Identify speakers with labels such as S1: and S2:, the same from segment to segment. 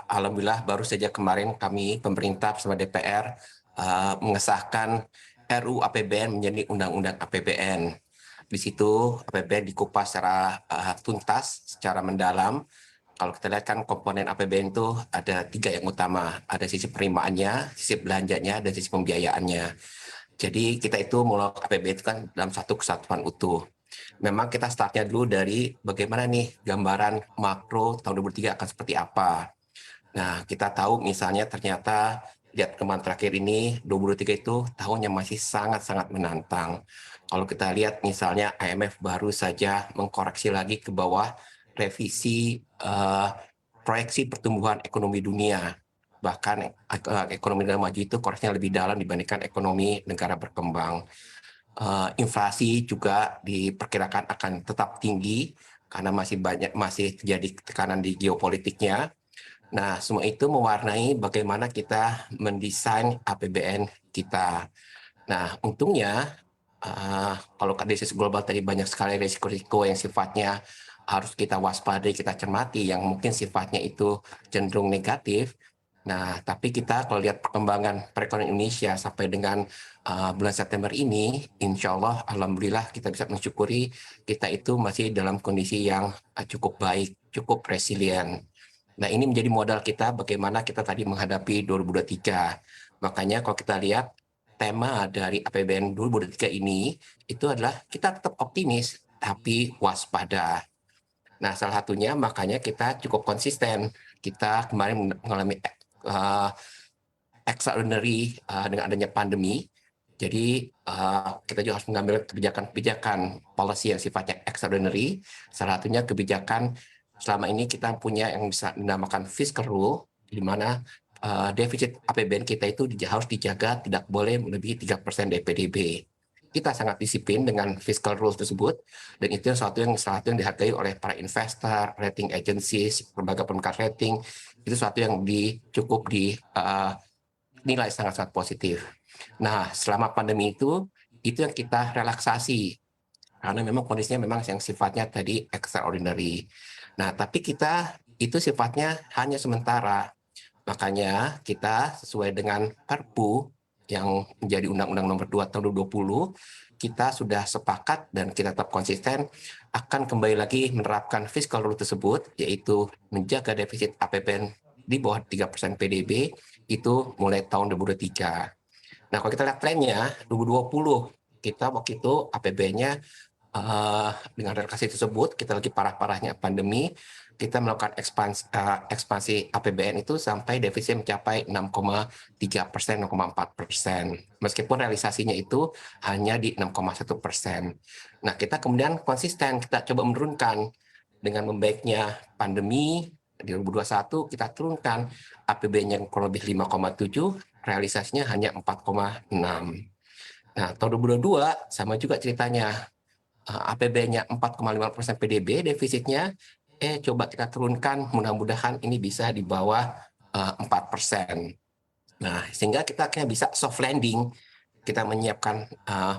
S1: Alhamdulillah baru saja kemarin kami pemerintah bersama DPR mengesahkan RUU APBN menjadi Undang-Undang APBN. Di situ APBN dikupas secara tuntas, secara mendalam. Kalau kita lihat kan komponen APBN itu ada 3 yang utama. Ada sisi penerimaannya, sisi belanjanya, dan sisi pembiayaannya. Jadi kita itu mulai APBN itu kan dalam satu kesatuan utuh. Memang kita startnya dulu dari bagaimana nih gambaran makro tahun 2023 akan seperti apa. Nah, kita tahu misalnya ternyata lihat kemarin terakhir ini 2023 itu tahun yang masih sangat-sangat menantang. Kalau kita lihat misalnya IMF baru saja mengkoreksi lagi ke bawah revisi proyeksi pertumbuhan ekonomi dunia. Bahkan ekonomi negara maju itu koreksinya lebih dalam dibandingkan ekonomi negara berkembang. Inflasi juga diperkirakan akan tetap tinggi karena masih terjadi tekanan di geopolitiknya. Nah, semua itu mewarnai bagaimana kita mendesain APBN kita. Nah, untungnya kalau dari sisi global tadi banyak sekali risiko-risiko yang sifatnya harus kita waspadai, kita cermati, yang mungkin sifatnya itu cenderung negatif. Nah, tapi kita kalau lihat perkembangan perekonomian Indonesia sampai dengan bulan September ini, insya Allah, alhamdulillah kita bisa mensyukuri kita itu masih dalam kondisi yang cukup baik, cukup resilient. Nah, ini menjadi modal kita bagaimana kita tadi menghadapi 2023. Makanya kalau kita lihat tema dari APBN 2023 ini, itu adalah kita tetap optimis, tapi waspada. Nah, salah satunya makanya kita cukup konsisten. Kita kemarin mengalami extraordinary dengan adanya pandemi. Jadi kita juga harus mengambil kebijakan-kebijakan policy yang sifatnya extraordinary. Salah satunya kebijakan selama ini kita punya yang bisa dinamakan fiscal rule, di mana defisit APBN kita itu harus dijaga tidak boleh melebihi 3% dari PDB. Kita sangat disiplin dengan fiscal rules tersebut, dan itu salah satu yang dihargai oleh para investor, rating agencies, lembaga pemeringkat rating. Itu sesuatu yang cukup dinilai sangat-sangat positif. Nah, selama pandemi itu yang kita relaksasi, karena memang kondisinya memang yang sifatnya tadi extraordinary. Nah, tapi kita itu sifatnya hanya sementara. Makanya kita sesuai dengan Perpu yang menjadi Undang-Undang Nomor 2 Tahun 2020, kita sudah sepakat dan kita tetap konsisten akan kembali lagi menerapkan fiscal rule tersebut, yaitu menjaga defisit APBN di bawah 3% PDB itu mulai tahun 2023. Nah, kalau kita lihat trennya, 2020 kita waktu itu APBN-nya dengan relokasi tersebut, kita lagi parah-parahnya pandemi, kita melakukan ekspansi APBN itu sampai defisit mencapai 6,3%, 6,4%. Meskipun realisasinya itu hanya di 6,1%. Nah, kita kemudian konsisten, kita coba menurunkan dengan membaiknya pandemi, di 2021 kita turunkan APBN yang kurang lebih 5,7, realisasinya hanya 4,6. Nah, tahun 2022 sama juga ceritanya. APBN-nya 4,5% PDB defisitnya, coba kita turunkan, mudah-mudahan ini bisa di bawah 4%. Nah, sehingga kita akhirnya bisa soft landing, kita menyiapkan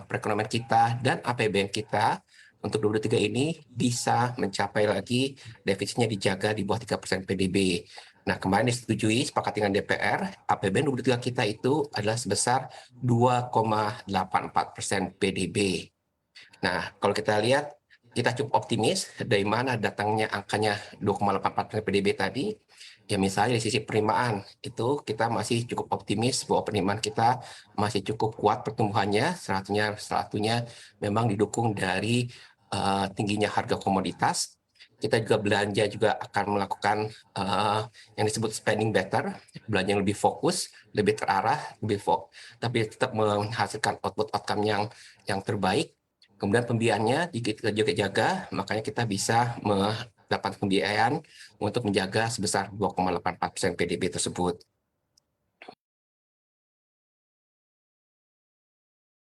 S1: perekonomian kita dan APBN kita untuk 2023 ini bisa mencapai lagi defisitnya dijaga di bawah 3% PDB. Nah, kemarin disetujui sepakat dengan DPR, APBN 2023 kita itu adalah sebesar 2,84% PDB. Nah, kalau kita lihat, kita cukup optimis dari mana datangnya angkanya 2,84% PDB tadi. Ya misalnya dari sisi penerimaan, itu kita masih cukup optimis bahwa penerimaan kita masih cukup kuat pertumbuhannya, salah satunya memang didukung dari tingginya harga komoditas. Kita juga belanja juga akan melakukan yang disebut spending better, belanja yang lebih fokus, lebih terarah, tapi tetap menghasilkan outcome yang terbaik. Kemudian pembiayaannya kita juga jaga, makanya kita bisa mendapat pembiayaan untuk menjaga sebesar 2,84% PDB tersebut.